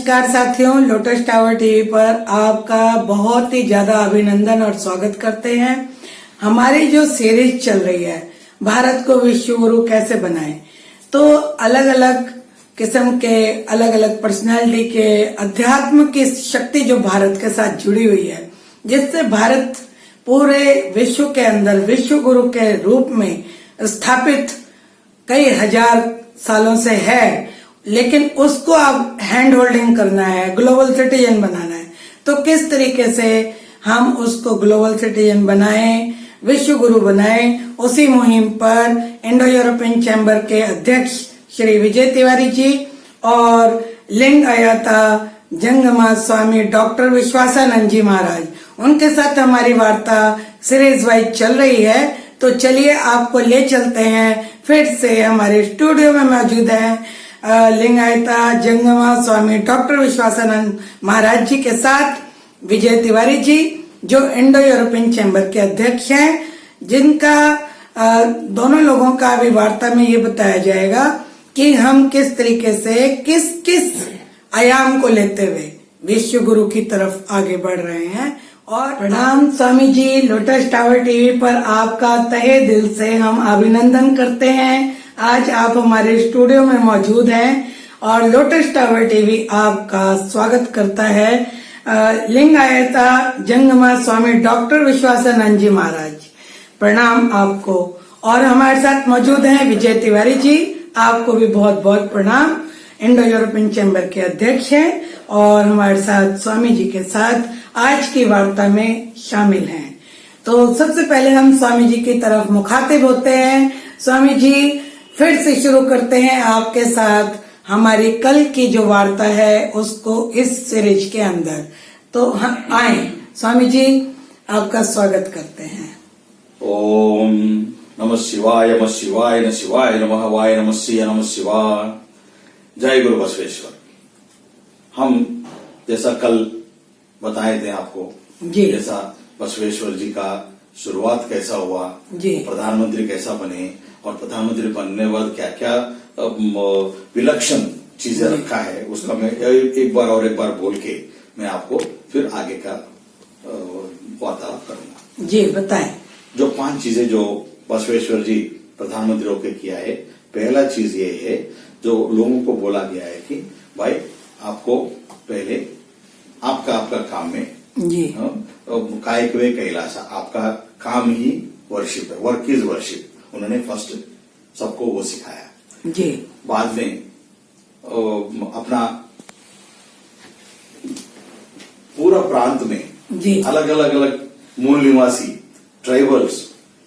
नमस्कार साथियों, lotus tower TV पर आपका बहुत ही ज्यादा अभिनंदन और स्वागत करते हैं। हमारी जो सीरीज चल रही है भारत को विश्व गुरु कैसे बनाए, तो अलग अलग किस्म के अलग अलग पर्सनालिटी के अध्यात्म की शक्ति जो भारत के साथ जुड़ी हुई है, जिससे भारत पूरे विश्व के अंदर विश्व गुरु के रूप में स्थापित कई हजार सालों से है, लेकिन उसको अब हैंड होल्डिंग करना है, ग्लोबल सिटीजन बनाना है। तो किस तरीके से हम उसको ग्लोबल सिटीजन बनाएं, विश्व गुरु बनाएं, उसी मुहिम पर इंडो यूरोपियन चैम्बर के अध्यक्ष श्री विजय तिवारी जी और लिंग अयाता जंगमा स्वामी डॉक्टर विश्वासानंद जी महाराज, उनके साथ हमारी वार्ता सीरीज वाइज चल रही है। तो चलिए आपको ले चलते हैं। फिर से हमारे स्टूडियो में मौजूद हैं लिंगायता जंगमा स्वामी डॉक्टर विश्वासानंद महाराज जी के साथ विजय तिवारी जी, जो इंडो यूरोपियन चैम्बर के अध्यक्ष हैं, जिनका दोनों लोगों का अभी वार्ता में ये बताया जाएगा कि हम किस तरीके से किस किस आयाम को लेते हुए विश्व गुरु की तरफ आगे बढ़ रहे हैं। और प्रणाम Swami ji, lotus tower TV पर आपका तहे दिल से हम अभिनंदन करते हैं। आज आप हमारे स्टूडियो में मौजूद हैं और लोटस टावर टीवी आपका स्वागत करता है। लिंगायता जंगमा स्वामी डॉक्टर विश्वासानंद जी महाराज, प्रणाम आपको। और हमारे साथ मौजूद हैं विजय तिवारी जी, आपको भी बहुत बहुत प्रणाम। इंडो यूरोपियन चैम्बर के अध्यक्ष हैं और हमारे साथ स्वामी जी के साथ आज की वार्ता में शामिल हैं। तो सबसे पहले हम स्वामी जी की तरफ मुखातिब होते हैं। स्वामी जी, फिर से शुरू करते हैं आपके साथ हमारी कल की जो वार्ता है उसको इस सीरीज के अंदर। तो हम आए स्वामी जी, आपका स्वागत करते हैं। ओम नमः शिवाय नमः शिवाय न शिवाय नमः वाय नमः शिवाय नमः शिवाय। जय गुरु बसवेश्वर। हम जैसा कल बताए थे आपको जी, जैसा बसवेश्वर जी का शुरुआत कैसा हुआ जी, प्रधानमंत्री कैसा बने और प्रधानमंत्री बनने के बाद क्या क्या विलक्षण चीजें रखा है, उसका मैं एक बार बोल के मैं आपको फिर आगे का वार्तालाप करूंगा। जी बताएं। जो 5 चीजें जो बसवेश्वर जी प्रधानमंत्री होकर किया है, पहला चीज ये है जो लोगों को बोला गया है कि भाई आपको पहले आपका काम में जी, कायकवे कैलासा, आपका काम ही वर्शिप है, वर्क इज वर्शिप। उन्होंने फर्स्ट सबको वो सिखाया। जी, बाद में अपना पूरा प्रांत में जी, अलग अलग मूल निवासी ट्राइबल्स,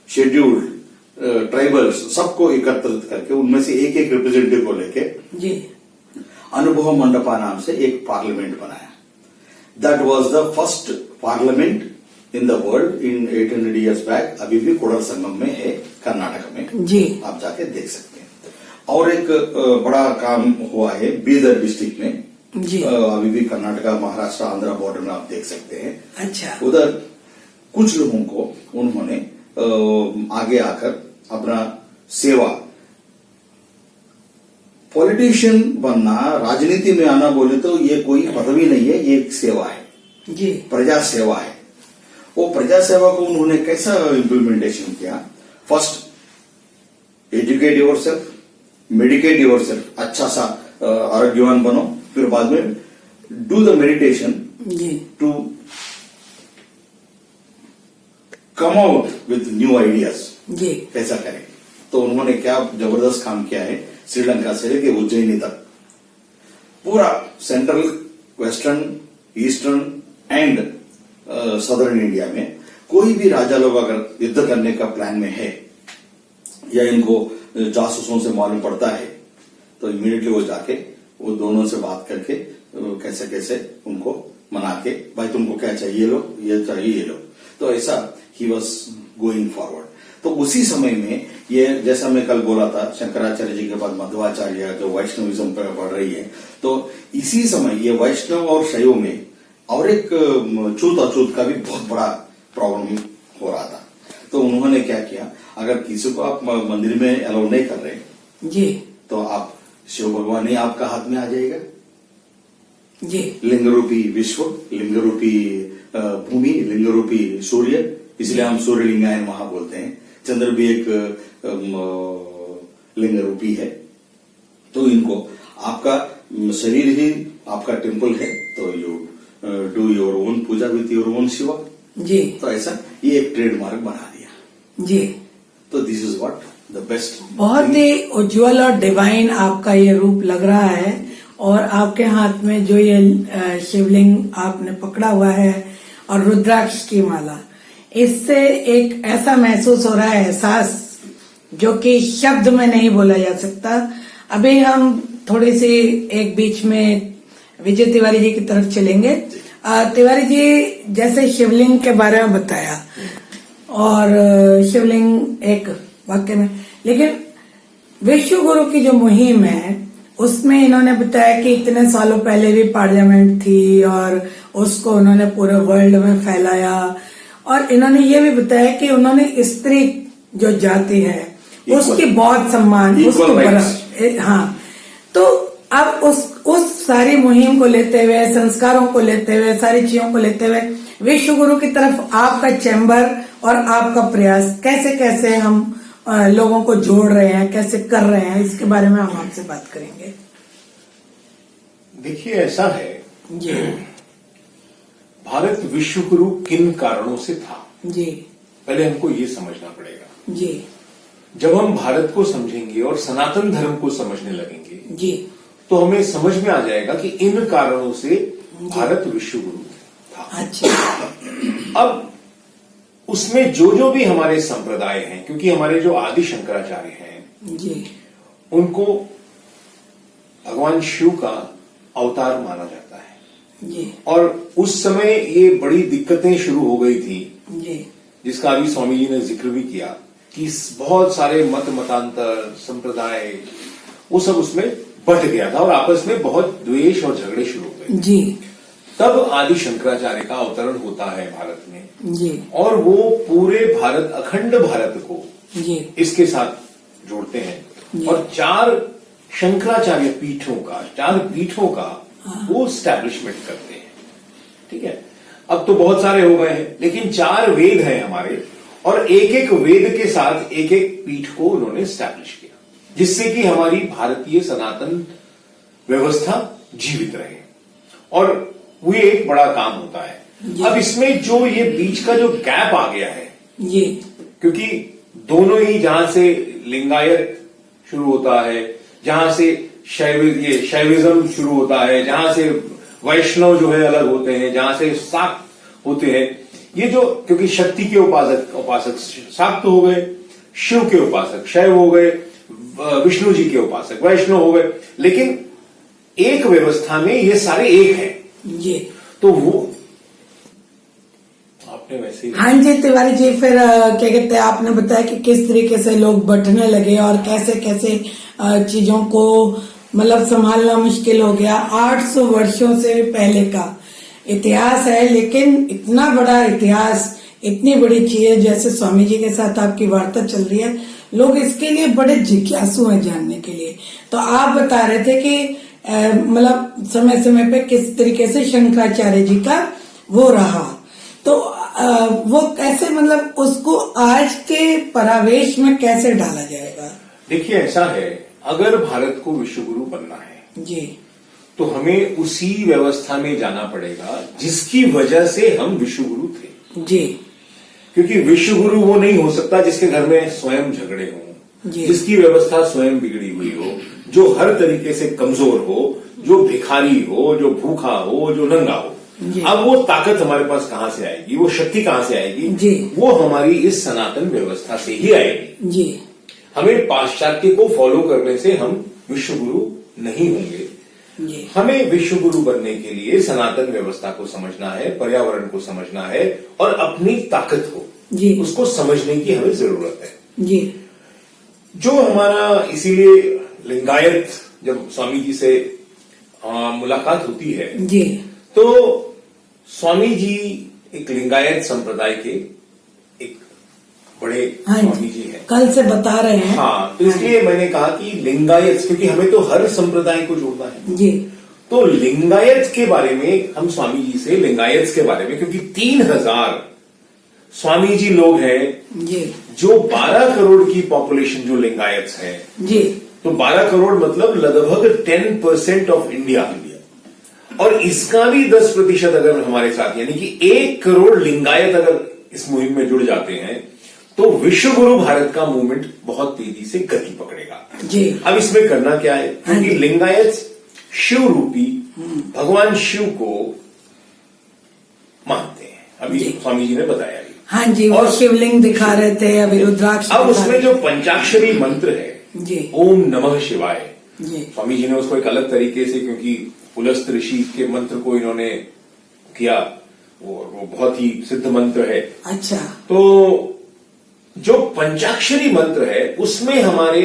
शेड्यूल्ड ट्राइबल्स सबको एकत्रित करके उनमें से एक एक रिप्रेजेंटेटिव को लेके जी, अनुभव मंडपा नाम से एक पार्लियामेंट बनाया। That was the first parliament in the world in 800 years back. अभी भी कोडर संगम में है, कर्नाटक में। जी, आप जाके देख सकते हैं। और एक बड़ा काम हुआ है बीदर डिस्ट्रिक्ट में। जी, अभी भी कर्नाटका महाराष्ट्र आंध्र बॉर्डर में आप देख सकते हैं। अच्छा, उधर कुछ लोगों को उन्होंने आगे आकर अपना सेवा, पॉलिटिशियन बनना, राजनीति में आना बोले तो ये कोई पदवी नहीं है, ये एक सेवा है। जी, प्रजा सेवा है। वो प्रजा सेवा को उन्होंने कैसा इम्प्लीमेंटेशन किया? First educate yourself, medicate yourself, अच्छा सा आरोग्यवान बनो। फिर बाद में डू द मेडिटेशन जी, to come out with new ideas. जी, कैसा करें? तो उन्होंने क्या जबरदस्त काम किया है। श्रीलंका से लेके उज्जैनी तक पूरा central, western, eastern and southern India में कोई भी राजा लोग अगर युद्ध करने का प्लान में है या इनको जासूसों से मालूम पड़ता है तो इमीडिएटली वो जाके वो दोनों से बात करके कैसे कैसे उनको मना के, भाई तुमको क्या चाहिए लो, ये चाहिए ये लो। तो ऐसा ही वॉज गोइंग फॉरवर्ड। तो उसी समय में ये, जैसा मैं कल बोला था, शंकराचार्य जी के बाद मध्वाचार्य जो वैष्णविज्म पर बढ़ रही है, तो इसी समय ये वैष्णव और शैव में और एक छूत अछूत का भी बहुत बड़ा प्रॉब्लम हो रहा था। तो उन्होंने क्या किया, अगर किसी को आप मंदिर में अलाउ नहीं कर रहे जी, तो आप शिव भगवान ही आपका हाथ में आ जाएगा। जी लिंग रूपी विश्व, लिंग रूपी भूमि, लिंग रूपी सूर्य, इसलिए हम सूर्य लिंगायन वहां बोलते हैं। चंद्र भी एक लिंग रूपी है। तो इनको आपका शरीर ही आपका टेम्पल है, तो you do your own puja with your own Shiva. जी तो ऐसा ये एक ट्रेडमार्क बना दिया। जी तो this is what the best. बहुत ही उज्जवल और डिवाइन आपका ये रूप लग रहा है, और आपके हाथ में जो ये शिवलिंग आपने पकड़ा हुआ है और रुद्राक्ष की माला, इससे एक ऐसा महसूस हो रहा है, एहसास जो कि शब्द में नहीं बोला जा सकता। अभी हम थोड़ी सी एक बीच में विजय तिवारी जी की तरफ चलेंगे। तिवारी जी, जैसे शिवलिंग के बारे में बताया, और शिवलिंग एक वाक्य में, लेकिन विश्व गुरु की जो मुहिम है उसमें इन्होंने बताया कि इतने सालों पहले भी पार्लियामेंट थी और उसको उन्होंने पूरे वर्ल्ड में फैलाया, और इन्होंने ये भी बताया कि उन्होंने स्त्री जो जाति है उसकी बहुत सम्मान, उसकी हाँ। तो अब उस सारी मुहिम को लेते हुए, संस्कारों को लेते हुए, सारी चीजों को लेते हुए विश्व गुरु की तरफ आपका चैम्बर और आपका प्रयास कैसे कैसे हम लोगों को जोड़ रहे हैं, कैसे कर रहे हैं, इसके बारे में हम आपसे बात करेंगे। देखिए, ऐसा है जी भारत विश्व गुरु किन कारणों से था, जी पहले हमको ये समझना पड़ेगा। जी जब हम भारत को समझेंगे और सनातन धर्म को समझने लगेंगे जी तो हमें समझ में आ जाएगा कि इन कारणों से भारत विश्व गुरु था। अच्छा। अब उसमें जो भी हमारे संप्रदाय हैं, क्योंकि हमारे जो आदि शंकराचार्य हैं जी उनको भगवान शिव का अवतार माना जाता है, जी और उस समय ये बड़ी दिक्कतें शुरू हो गई थी, जी जिसका अभी स्वामी जी ने जिक्र भी किया कि बहुत सारे मतांतर संप्रदाय वो सब उसमें बट गया था और आपस में बहुत द्वेष और झगड़े शुरू हो गए। जी तब आदि शंकराचार्य का अवतरण होता है भारत में, जी और वो पूरे भारत, अखंड भारत को जी इसके साथ जोड़ते हैं, और 4 शंकराचार्य पीठों का, 4 पीठों का वो स्टैब्लिशमेंट करते हैं। ठीक है, अब तो बहुत सारे हो गए हैं, लेकिन 4 वेद हैं हमारे, और एक एक वेद के साथ एक एक पीठ को उन्होंने स्टैब्लिश किया, जिससे कि हमारी भारतीय सनातन व्यवस्था जीवित रहे, और वो एक बड़ा काम होता है। अब इसमें जो ये बीच का जो गैप आ गया है, जी क्योंकि दोनों ही, जहां से लिंगायत शुरू होता है, जहां से शैविज्म शुरू होता है, जहां से वैष्णव जो है अलग होते हैं, जहां से शाक्त होते हैं, ये जो, क्योंकि शक्ति के उपासक शाक्त हो गए, शिव के उपासक शैव हो गए, विष्णु जी के उपासक वैष्णव हो गए, लेकिन एक व्यवस्था में ये सारे एक हैं। जी तो वो आपने वैसे ही, हाँ जी तिवारी जी, फिर क्या कहते हैं, आपने बताया कि किस तरीके से लोग बंटने लगे और कैसे कैसे चीजों को मतलब संभालना मुश्किल हो गया। 800 वर्षों से भी पहले का इतिहास है, लेकिन इतना बड़ा इतिहास, इतनी बड़ी चीज, जैसे स्वामी जी के साथ आपकी वार्ता चल रही है, लोग इसके लिए बड़े जिज्ञासु हैं जानने के लिए। तो आप बता रहे थे कि मतलब समय समय पे किस तरीके से शंकराचार्य जी का वो रहा, तो वो कैसे, मतलब उसको आज के परावेश में कैसे डाला जाएगा? देखिए, ऐसा है, अगर भारत को विश्व गुरु बनना है जी तो हमें उसी व्यवस्था में जाना पड़ेगा जिसकी वजह से हम विश्व गुरु थे। जी क्योंकि विश्व गुरु वो नहीं हो सकता जिसके घर में स्वयं झगड़े हों, जिसकी व्यवस्था स्वयं बिगड़ी हुई हो, जो हर तरीके से कमजोर हो, जो भिखारी हो, जो भूखा हो, जो नंगा हो। अब वो ताकत हमारे पास कहां से आएगी, वो शक्ति कहां से आएगी? जी वो हमारी इस सनातन व्यवस्था से ही आएगी। जी हमें पाश्चात्य को फॉलो करने से हम विश्व गुरु नहीं होंगे। जी हमें विश्व गुरु बनने के लिए सनातन व्यवस्था को समझना है, पर्यावरण को समझना है, और अपनी ताकत को, जी उसको समझने की हमें जरूरत है। जी जो हमारा, इसीलिए लिंगायत, जब स्वामी जी से मुलाकात होती है जी तो स्वामी जी एक लिंगायत संप्रदाय के एक बड़े हाँ स्वामी जी हैं, कल से बता रहे हैं। हाँ, तो इसलिए मैंने कहा कि लिंगायत, क्योंकि हमें तो हर संप्रदाय को जोड़ना है, जी तो लिंगायत के बारे में हम स्वामी जी से लिंगायत के बारे में, क्योंकि 3000 स्वामी जी लोग हैं जी जो 12 करोड़ की पॉपुलेशन जो लिंगायत है, जी तो 12 करोड़ मतलब लगभग 10% ऑफ इंडिया। और इसका भी 10% अगर हमारे साथ, यानी कि 1 करोड़ लिंगायत अगर इस मुहिम में जुड़ जाते हैं तो विश्व गुरु भारत का मूवमेंट बहुत तेजी से गति पकड़ेगा। जी अब इसमें करना क्या है, क्योंकि लिंगायत शिव रूपी भगवान शिव को मानते हैं, अभी जी। स्वामी जी ने बताया ही। हाँ जी, वो और शिवलिंग दिखा रहे थे, अभी रुद्राक्ष अब दिखा उसमें रहे जो पंचाक्षरी मंत्र है, जी ओम नमः शिवाय, जी स्वामी जी ने उसको एक अलग तरीके से, क्योंकि पुलस्त ऋषि के मंत्र को इन्होंने किया, वो बहुत ही सिद्ध मंत्र है। अच्छा तो जो पंचाक्षरी मंत्र है उसमें हमारे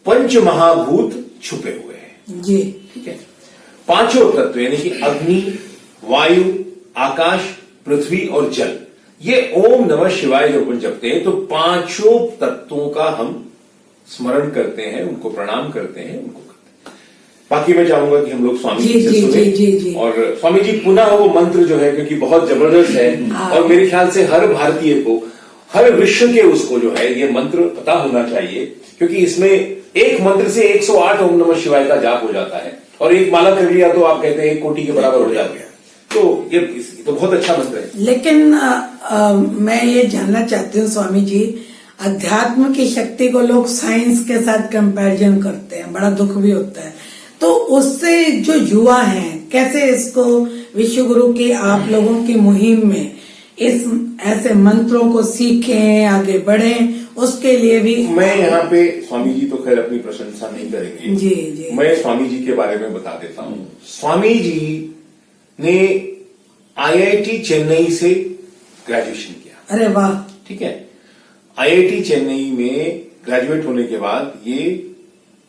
पंच महाभूत छुपे हुए हैं। जी ठीक है, पांचों तत्व यानी कि अग्नि, वायु, आकाश, पृथ्वी और जल, ये ओम नमः शिवाय जो अपन जपते हैं तो पांचों तत्वों का हम स्मरण करते हैं, उनको प्रणाम करते हैं, उनको करते हैं। बाकी मैं चाहूंगा कि हम लोग स्वामी जी, जी से जी, सुने। जी, जी, जी। और स्वामी जी पुनः वो मंत्र जो है, क्योंकि बहुत जबरदस्त है और मेरे ख्याल से हर भारतीय को, हर विश्व के उसको जो है ये मंत्र पता होना चाहिए, क्योंकि इसमें एक मंत्र से 108 ओम नमः शिवाय का जाप हो जाता है, और एक माला कर लिया तो आप कहते हैं 1 कोटि के बराबर हो जाता है। तो ये तो बहुत अच्छा मंत्र है। लेकिन मैं ये जानना चाहती हूँ स्वामी जी, अध्यात्म की शक्ति को लोग साइंस के साथ कंपैरिजन करते हैं, बड़ा दुख भी होता है। तो उससे जो युवा हैं कैसे इसको विश्व गुरु की आप लोगों की मुहिम में इस ऐसे मंत्रों को सीखें, आगे बढ़ें, उसके लिए भी मैं यहाँ पे स्वामी जी तो खैर अपनी प्रशंसा नहीं करेंगे, जी जी मैं स्वामी जी के बारे में बता देता हूँ। स्वामी जी ने आईआईटी चेन्नई से ग्रेजुएशन किया। अरे वाह, ठीक है, आईआईटी चेन्नई में ग्रेजुएट होने के बाद ये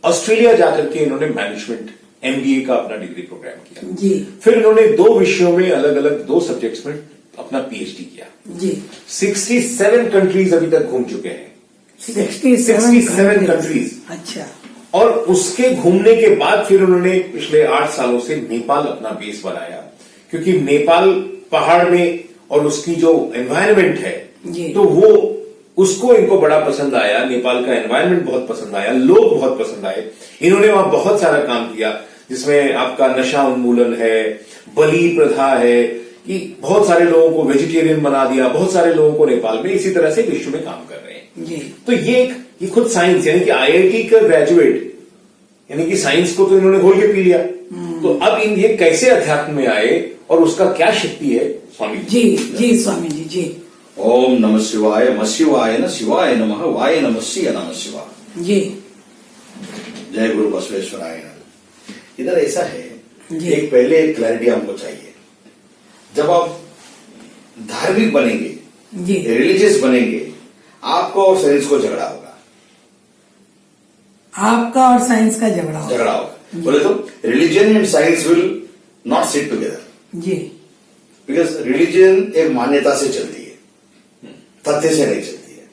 ऑस्ट्रेलिया जाकर के इन्होंने मैनेजमेंट एमबीए का अपना डिग्री प्रोग्राम किया। जी फिर इन्होंने 2 विषयों में अलग अलग 2 सब्जेक्ट्स में अपना पीएचडी किया। जी 67 कंट्रीज अभी तक घूम चुके हैं। 67 कंट्रीज। अच्छा, और उसके घूमने के बाद फिर उन्होंने पिछले 8 सालों से नेपाल अपना बेस बनाया, क्योंकि नेपाल पहाड़ में और उसकी जो एनवायरनमेंट है जी। तो वो उसको इनको बड़ा पसंद आया, नेपाल का एनवायरनमेंट बहुत पसंद आया, लोग बहुत पसंद आए। इन्होंने वहां बहुत सारा काम किया, जिसमें आपका नशा उन्मूलन है, बलि प्रथा है, कि बहुत सारे लोगों को वेजिटेरियन बना दिया, बहुत सारे लोगों को नेपाल में इसी तरह से विश्व में काम कर रहे हैं। जी तो ये खुद साइंस, यानी कि आईआईटी का ग्रेजुएट, यानी कि साइंस को तो इन्होंने घोल के पी लिया। तो अब ये कैसे अध्यात्म में आए और उसका क्या शक्ति है, स्वामी जी जी स्वामी जी जी ओम नमः शिवाय, म शिवाय न शिवाय नमः, वाय नमः शिवाय नमः शिवाय। जी जय गुरु बसवेश्वराय नमः। इधर ऐसा है, जी। एक पहले एक क्लैरिटी हमको चाहिए। जब आप धार्मिक बनेंगे, जी रिलीजियस बनेंगे, आपको और साइंस को झगड़ा होगा, आपका और साइंस का झगड़ा हो। झगड़ा होगा। बोले तो religion and science will not sit together, जी बिकॉज रिलीजन एक मान्यता से चलती है, तथ्य से नहीं चलती है।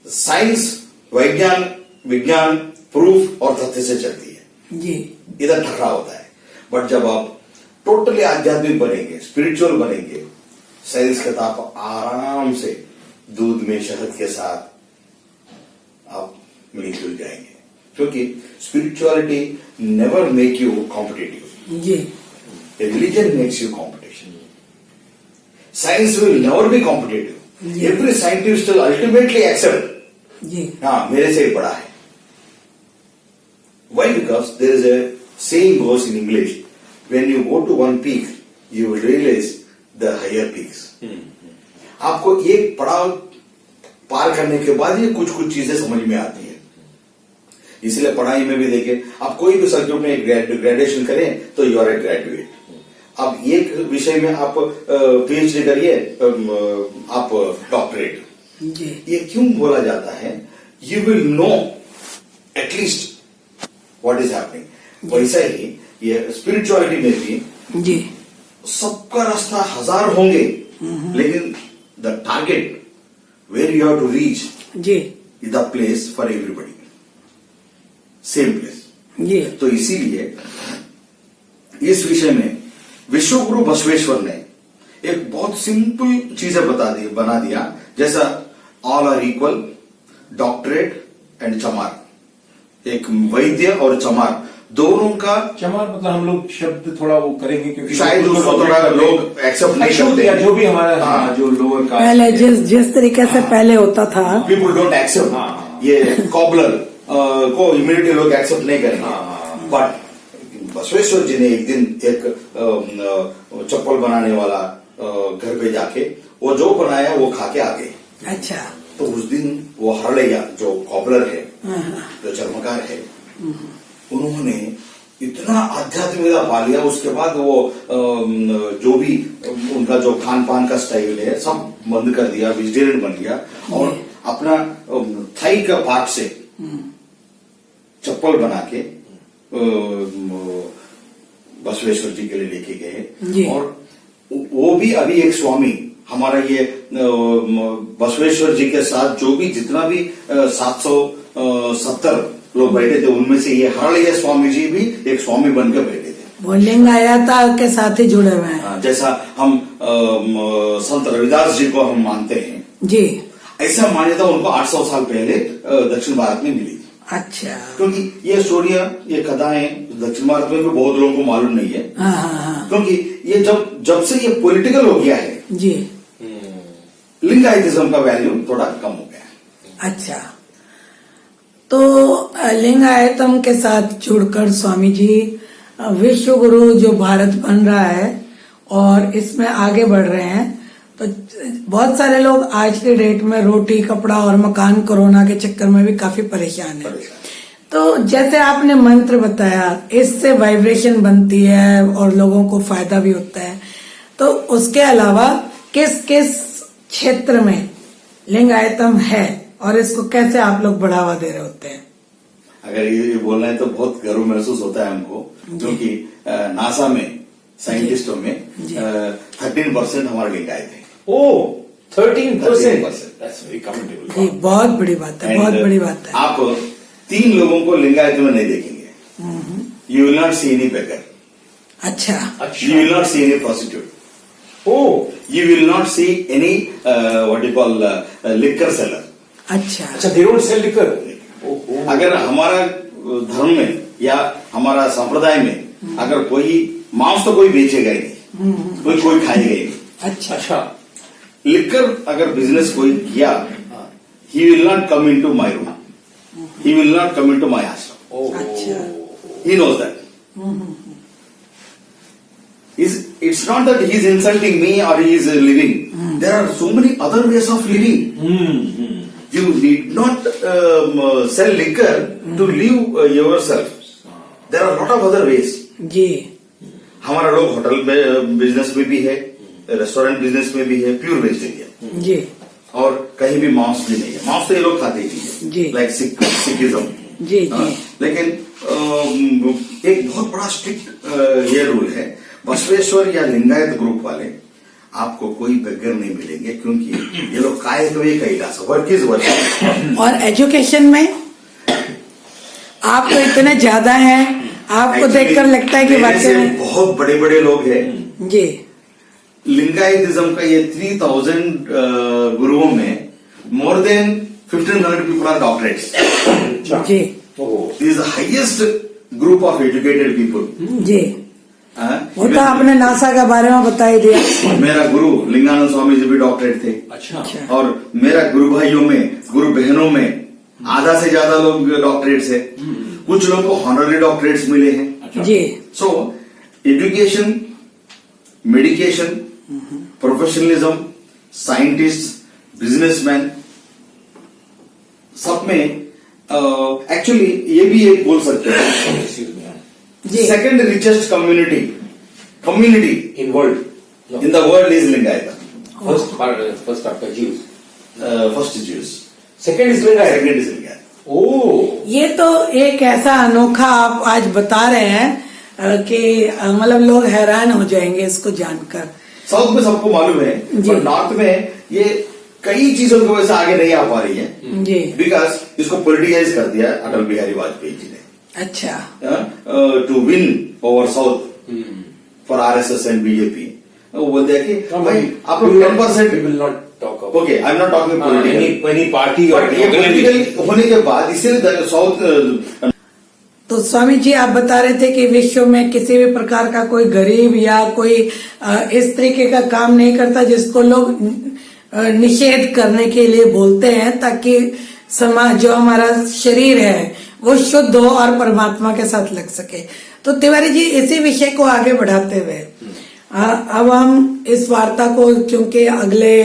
साइंस विज्ञान प्रूफ और तथ्य से चलती है। जी इधर टकराव होता है। बट जब आप टोटली आध्यात्मिक बनेंगे, स्पिरिचुअल बनेंगे, साइंस के साथ आप आराम से दूध में शहद के साथ आप मिलजुल जाएंगे, क्योंकि spirituality never make you competitive, जी religion makes you competition. Science will never be competitive. Every scientist will ultimately accept, जी हाँ मेरे से बड़ा है। Why? Because there is a saying goes in English, when you go to one peak, you will realize the higher peaks. आपको एक पड़ाव पार करने के बाद ये कुछ कुछ चीजें समझ में आती है। इसलिए पढ़ाई में भी देखें, आप कोई भी सब्जेक्ट में ग्रेजुएशन करें तो यू आर ए ग्रेजुएट। अब एक विषय में आप पीएचडी करिए, आप डॉक्टरेट। जी ये क्यों बोला जाता है? You will know at least what is happening. वैसा ही ये स्पिरिचुअलिटी में भी जी सबका रास्ता 1000 होंगे, लेकिन the target where you have to reach जी is the place for everybody, same place. जी तो इसीलिए इस विषय में विश्वगुरु बसवेश्वर ने एक बहुत सिंपल चीजें बना दिया, जैसा all are equal, doctorate and चमार। एक वैद्य और चमार दोनों का, चमार मतलब हम लोग शब्द थोड़ा वो करेंगे क्योंकि शायद उसको थोड़ा लोग एक्सेप्ट नहीं अशुद्ध करते या जो भी हमारा हाँ, जो लोअर का पहले जिस तरीके से पहले होता था, पीपुल डोंट एक्सेप्ट। ये कॉबलर को इमीडिएटली लोग एक्सेप्ट नहीं करेंगे। बट बसवेश्वर जी ने एक दिन एक चप्पल बनाने वाला घर पे जाके वो जो बनाया वो खा के आ गए। अच्छा। तो उस दिन वो हरड़ैया जो कॉबलर है, जो चर्मकार है, उन्होंने इतना आध्यात्मिकता पा लिया। उसके बाद वो जो भी उनका जो खान पान का स्टाइल है सब बंद कर दिया, वेजिटेरियन बन गया और अपना थाई का पार्ट से चप्पल बना के बसवेश्वर जी के लिए लेके गए। और वो भी अभी एक स्वामी हमारा ये बसवेश्वर जी के साथ जो भी जितना भी 770 लोग बैठे थे उनमें से ये हरड़ैया स्वामी जी भी एक स्वामी बनकर बैठे थे। वो लिंगायता के साथ ही जुड़े हुए हैं। जैसा हम संत रविदास जी को हम मानते हैं जी, ऐसा मान्यता उनको 800 साल पहले दक्षिण भारत में मिली थी। अच्छा। क्योंकि ये स्टोरियां, ये कथाएं दक्षिण भारत में भी बहुत लोगों को मालूम नहीं है। हाँ हाँ हाँ। क्योंकि ये जब से ये पॉलिटिकल हो गया है जी, लिंगायतिज्म का वैल्यू थोड़ा कम हो गया है। अच्छा। तो लिंगायतम के साथ जुड़कर स्वामी जी विश्व गुरु जो भारत बन रहा है और इसमें आगे बढ़ रहे हैं, तो बहुत सारे लोग आज के डेट में रोटी, कपड़ा और मकान कोरोना के चक्कर में भी काफी परेशान है। तो जैसे आपने मंत्र बताया, इससे वाइब्रेशन बनती है और लोगों को फायदा भी होता है। तो उसके अलावा किस किस क्षेत्र में लिंगायतम है और इसको कैसे आप लोग बढ़ावा दे रहे होते हैं? अगर ये बोलना है तो बहुत गर्व महसूस होता है हमको, क्योंकि नासा में साइंटिस्टों में 13% हमारे लिंगायत है। ओह, 13%। जी, बहुत बड़ी बात है, बहुत बड़ी बात है। आप 3 लोगों को लिंगायत में नहीं देखेंगे। You will not see any beggar. अच्छा। You will not see any prostitute. You will not see any what you call liquor seller. अच्छा अच्छा, दे डोंट सेल लिकर। अगर हमारा धर्म में या हमारा संप्रदाय में अगर कोई मांस तो कोई बेचेगा ही नहीं, कोई खाएगा ही नहीं। अच्छा अच्छा, लिकर अगर बिजनेस कोई किया, he will not come into my room, he will not come into my ashram. अच्छा। He knows that. It's not that he is insulting me or he is living. There are so many other ways of living. You need not sell liquor to live yourself. There are a lot of other ways. जी। हमारा लोग hotel business में भी है, restaurant business में भी है, pure vegetarian. जी। और कहीं भी मांस भी नहीं है। मांस तो ये लोग खाते ही जी। नहीं, लाइक सिखिज्म। जी जी। लेकिन एक बहुत बड़ा स्ट्रिक्ट ये रूल है, बसवेश्वर या लिंगायत ग्रुप वाले आपको कोई बेगर नहीं मिलेंगे, क्योंकि ये लोग काय तो ये कैलाश, वर्क इज वर्क। और एजुकेशन में आप तो इतने ज्यादा हैं, आपको देखकर लगता है कि वाकई में बहुत बड़े बड़े लोग हैं। जी। लिंगायतिज्म का ये 3000 गुरुओं में more than 1500 people are doctorates. जी। This is the highest group of educated people. जी। वो तो आपने नासा के बारे में बता ही दिया। मेरा गुरु लिंगानंद स्वामी जी भी डॉक्टरेट थे। अच्छा। और मेरा गुरु भाइयों में, गुरु बहनों में आधा से ज्यादा लोग डॉक्टरेट्स है। कुछ लोगों को हॉनररी डॉक्टरेट्स मिले हैं। जी। So education, medication, professionalism, scientist, businessman, सब में एक्चुअली ये भी एक बोल सकते हैं, second richest community in world, in the world is Lingayat. First आपका Jews, first Jews, second is Lingayat, second is Lingayat. Oh, ये तो एक ऐसा अनोखा आप आज बता रहे हैं कि मतलब लोग हैरान हो जाएंगे इसको जानकर। साउथ में सबको मालूम है, पर नॉर्थ में ये कई चीजों की वजह से आगे नहीं आ पा रही है। जी। बिकॉज इसको पॉलिटिसाइज कर दिया अटल बिहारी वाजपेयी जी ने। अच्छा। To win over south for RSS and BJP. वो बोलते हैं कि भाई आप लोग 10%, We will not talk about okay, I am not talking any party or ये पॉलिटिकल होने के बाद इसीलिए साउथ। तो स्वामी जी आप बता रहे थे कि विश्व में किसी भी प्रकार का कोई गरीब या कोई इस तरीके का काम नहीं करता जिसको लोग निषेध करने के लिए बोलते हैं, ताकि समाज जो हमारा शरीर है वो शुद्ध हो और परमात्मा के साथ लग सके। तो तिवारी जी इसी विषय को आगे बढ़ाते हुए अब हम इस वार्ता को, क्योंकि अगले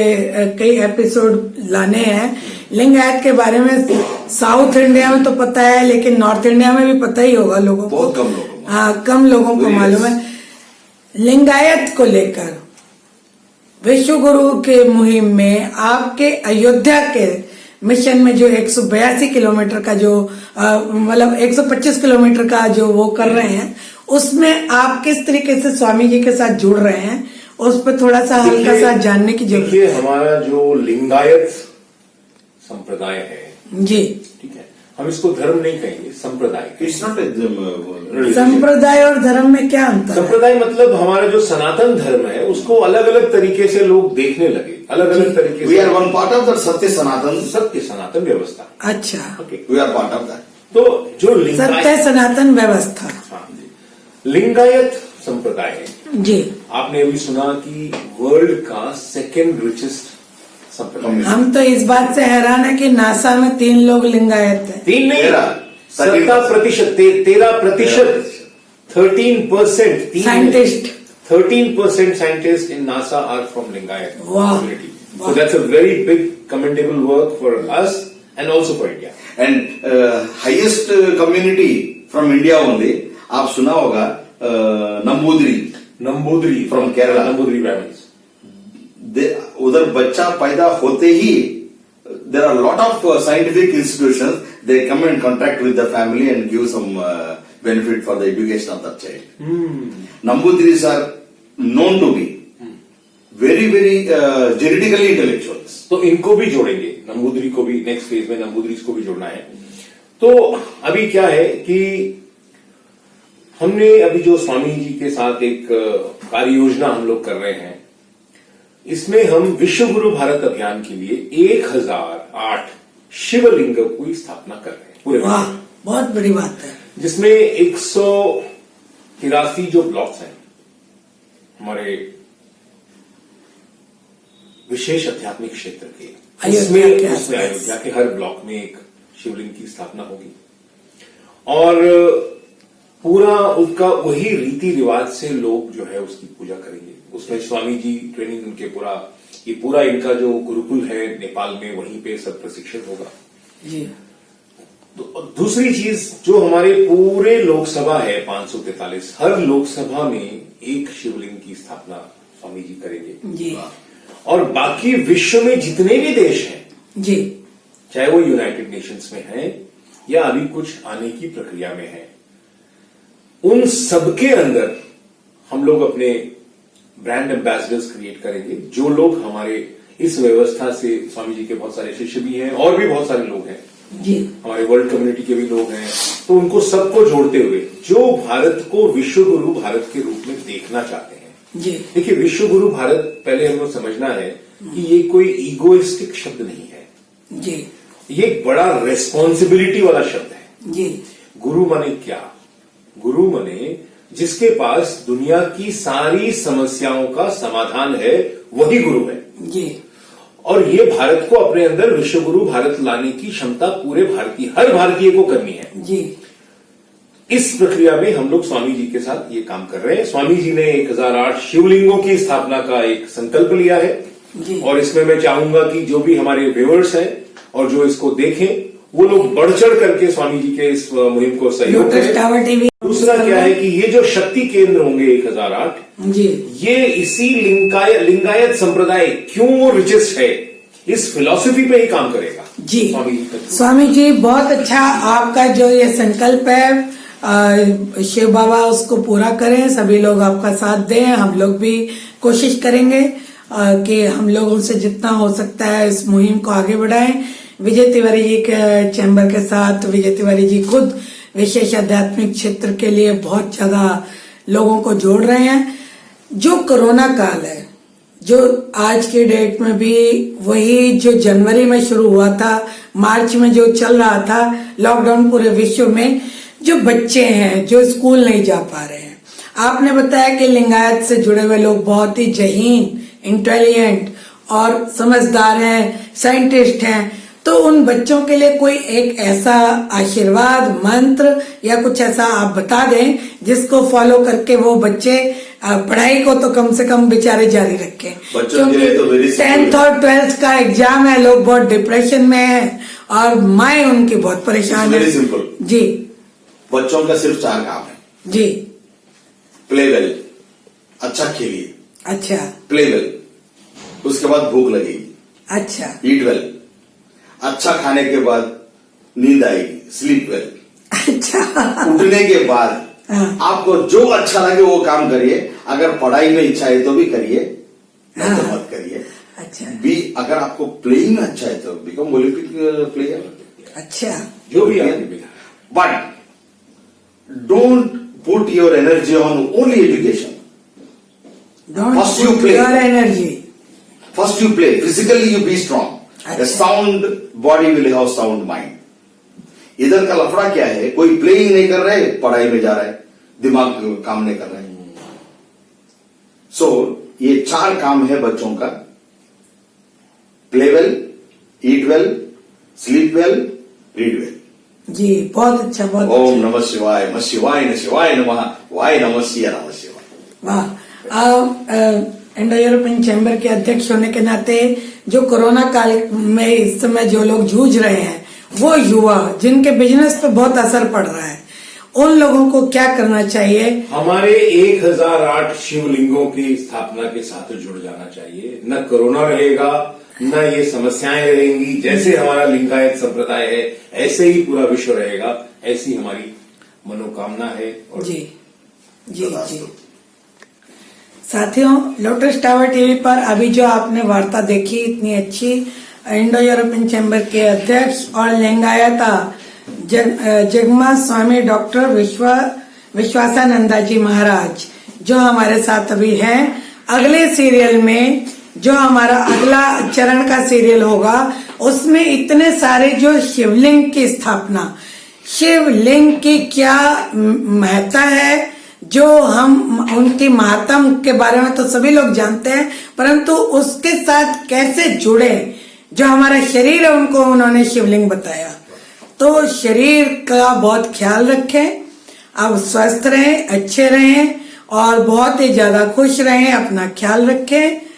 कई एपिसोड लाने हैं, लिंगायत के बारे में साउथ इंडिया में तो पता है, लेकिन नॉर्थ इंडिया में भी पता ही होगा लोगों को, बहुत कम लोगों को। हाँ, कम लोगों को मालूम है। लिंगायत को लेकर विश्व गुरु के मुहिम में आपके अयोध्या के मिशन में जो 182 किलोमीटर का जो मतलब 125 किलोमीटर का जो वो कर रहे हैं, उसमें आप किस तरीके से स्वामी जी के साथ जुड़ रहे हैं, उस पर थोड़ा सा हल्का सा जानने की जरूरत है। हमारा जो लिंगायत संप्रदाय है जी, ठीक है, हम इसको धर्म नहीं कहेंगे, संप्रदाय। इट्स नॉट संप्रदाय और धर्म में क्या अंतर है? संप्रदाय मतलब हमारा जो सनातन धर्म है उसको अलग अलग तरीके से लोग देखने लगे, अलग अलग तरीके वी से। Are one part of the सत्य सनातन व्यवस्था। अच्छा, okay, we are part of that. तो जो सत्य सनातन व्यवस्था, हाँ जी, लिंगायत संप्रदाय है जी, आपने अभी सुना कि वर्ल्ड का सेकेंड रिचेस्ट संप्रदाय। हम तो इस बात से हैरान है कि नासा में 3 लोग लिंगायत हैं। 3 नहीं, 13%, 13%, 13% scientist, 13% scientists in NASA are from Lingayat Wow. community. Wow. So that's a very big commendable work for us and also for India. And highest community from India only, आप सुना होगा Namboodiri from Kerala. Nambudri Brahmins. उधर बच्चा पैदा होते ही there are lot of scientific institutions, they come in contact with the family and give some benefit for the education of the child. Namboodiris are known to be very very genetically intellectuals. तो इनको भी जोड़ेंगे, नंबूदरी को भी, next phase में नंबूदरीज को भी जोड़ना है। तो अभी क्या है कि हमने अभी जो स्वामी जी के साथ एक कार्य योजना हम लोग कर रहे हैं, इसमें हम विश्व गुरु भारत अभियान के लिए 1008 शिवलिंग की स्थापना कर रहे हैं पूरे वाह, विश्व में। बहुत बड़ी बात है। जिसमें 183 जो ब्लॉक्स हैं हमारे विशेष आध्यात्मिक क्षेत्र के, अयोध्या के आसपास। उसमें अयोध्या के हर ब्लॉक में एक शिवलिंग की स्थापना होगी और पूरा उसका वही रीति रिवाज से लोग जो है उसकी पूजा करेंगे। उसमें स्वामी जी ट्रेनिंग उनके पूरा इनका जो गुरुकुल है नेपाल में, वहीं पे सब प्रशिक्षण होगा जी। तो दूसरी चीज जो हमारे पूरे लोकसभा है 543, हर लोकसभा में एक शिवलिंग की स्थापना स्वामी जी करेंगे जी और बाकी विश्व में जितने भी देश हैं जी, चाहे वो यूनाइटेड नेशंस में है या अभी कुछ आने की प्रक्रिया में है, उन सबके अंदर हम लोग अपने ब्रांड एम्बेसडर्स क्रिएट करेंगे। जो लोग हमारे इस व्यवस्था से, स्वामी जी के बहुत सारे शिष्य भी हैं और भी बहुत सारे लोग हैं जी, हमारे वर्ल्ड कम्युनिटी के भी लोग हैं, तो उनको सबको जोड़ते हुए जो भारत को विश्व गुरु भारत के रूप में देखना चाहते हैं। जी, देखिए, विश्व गुरु भारत पहले हमें समझना है कि ये कोई ईगोइस्टिक शब्द नहीं है जी, ये एक बड़ा रेस्पॉन्सिबिलिटी वाला शब्द है। जी, गुरु माने क्या? गुरु माने जिसके पास दुनिया की सारी समस्याओं का समाधान है, वही गुरु है। जी, और ये भारत को अपने अंदर विश्व गुरु भारत लाने की क्षमता पूरे भारतीय, हर भारतीय को करनी है। जी। इस प्रक्रिया में हम लोग स्वामी जी के साथ ये काम कर रहे हैं। स्वामी जी ने 1008 शिवलिंगों की स्थापना का एक संकल्प लिया है जी। और इसमें मैं चाहूंगा कि जो भी हमारे व्यूअर्स हैं और जो इसको देखें, वो लोग बढ़ चढ़ करके स्वामी जी के इस मुहिम को सहयोग लोटस करें। Tower TV. दूसरा क्या है कि ये जो शक्ति केंद्र होंगे 1008, जी, ये इसी लिंगायत संप्रदाय क्यों वो रिचेस्ट है, इस फिलॉसफी पे ही काम करेगा। जी, स्वामी जी का। स्वामी जी बहुत अच्छा आपका जो ये संकल्प है, शिव बाबा उसको पूरा करें, सभी लोग आपका साथ दें। हम लोग भी कोशिश करेंगे कि हम लोगों से जितना हो सकता है इस मुहिम को आगे बढ़ाएं। विजय तिवारी जी के चैम्बर के साथ विजय तिवारी जी खुद विशेष आध्यात्मिक क्षेत्र के लिए बहुत ज्यादा लोगों को जोड़ रहे हैं। जो कोरोना काल है, जो आज के डेट में भी वही जो जनवरी में शुरू हुआ था, मार्च में जो चल रहा था लॉकडाउन पूरे विश्व में, जो बच्चे हैं जो स्कूल नहीं जा पा रहे हैं, आपने बताया कि लिंगायत से जुड़े हुए लोग बहुत ही जहीन, इंटेलिजेंट और समझदार हैं, साइंटिस्ट हैं, तो उन बच्चों के लिए कोई एक ऐसा आशीर्वाद मंत्र या कुछ ऐसा आप बता दें जिसको फॉलो करके वो बच्चे पढ़ाई को तो कम से कम बेचारे जारी रखें। बच्चों के लिए तो वेरी 10th और 12th का एग्जाम है, लोग बहुत डिप्रेशन में हैं और माए उनकी बहुत परेशान है। वेरी सिंपल जी, बच्चों का सिर्फ 4 काम है। जी, प्ले वेल, अच्छा खेलिए, अच्छा, प्ले वेल, उसके बाद भूख लगेगी, अच्छा, ईट वेल, अच्छा खाने के बाद नींद आएगी, स्लीप वेल, अच्छा, उठने के बाद हाँ, आपको जो अच्छा लगे वो काम करिए। अगर पढ़ाई में इच्छा है तो भी करिए, नहीं तो हाँ। मत करिए। अच्छा, बी अगर आपको प्लेइंग में अच्छा है तो बिकम ओलंपिक प्लेयर, अच्छा, जो भी आपने बिना but don't put your energy on only education. Don't First you put play. Your energy. First you play, physically you be strong. A अच्छा। sound body will have sound mind. इधर का लफड़ा क्या है, कोई प्लेइंग नहीं कर रहे, पढ़ाई में जा रहा है, दिमाग काम नहीं कर रहा है। सो ये 4 काम है बच्चों का, play well, eat well, sleep well, read well. जी, बहुत अच्छा, बहुत ओम अच्छा। नमः शिवाय, नमः शिवाय, न शिवाय नमः, वाय नमः शिवाय, नमः शिवाय। वाह। इंडो यूरोपियन चैम्बर के अध्यक्ष होने के नाते जो कोरोना काल में इस समय जो लोग जूझ रहे हैं, वो युवा जिनके बिजनेस पे बहुत असर पड़ रहा है, उन लोगों को क्या करना चाहिए? हमारे 1008 शिवलिंगों की स्थापना के साथ जुड़ जाना चाहिए। न कोरोना रहेगा, न ये समस्याएं रहेंगी। जैसे हमारा लिंगायत संप्रदाय है, ऐसे ही पूरा विश्व रहेगा, ऐसी हमारी मनोकामना है। और जी, जी, जी। साथियों, लोटस टावर टीवी पर अभी जो आपने वार्ता देखी इतनी अच्छी, इंडो यूरोपियन चैम्बर के अध्यक्ष और लिंगायत जगमा स्वामी डॉक्टर विश्वासानंदा जी महाराज जो हमारे साथ अभी हैं। अगले सीरियल में जो हमारा अगला चरण का सीरियल होगा उसमें इतने सारे जो शिवलिंग की स्थापना, शिवलिंग की क्या महत्ता है, जो हम उनकी महात्म के बारे में तो सभी लोग जानते हैं, परंतु उसके साथ कैसे जुड़े, जो हमारा शरीर है उनको उन्होंने शिवलिंग बताया। तो शरीर का बहुत ख्याल रखें, आप स्वस्थ रहें, अच्छे रहें और बहुत ही ज्यादा खुश रहें, अपना ख्याल रखें।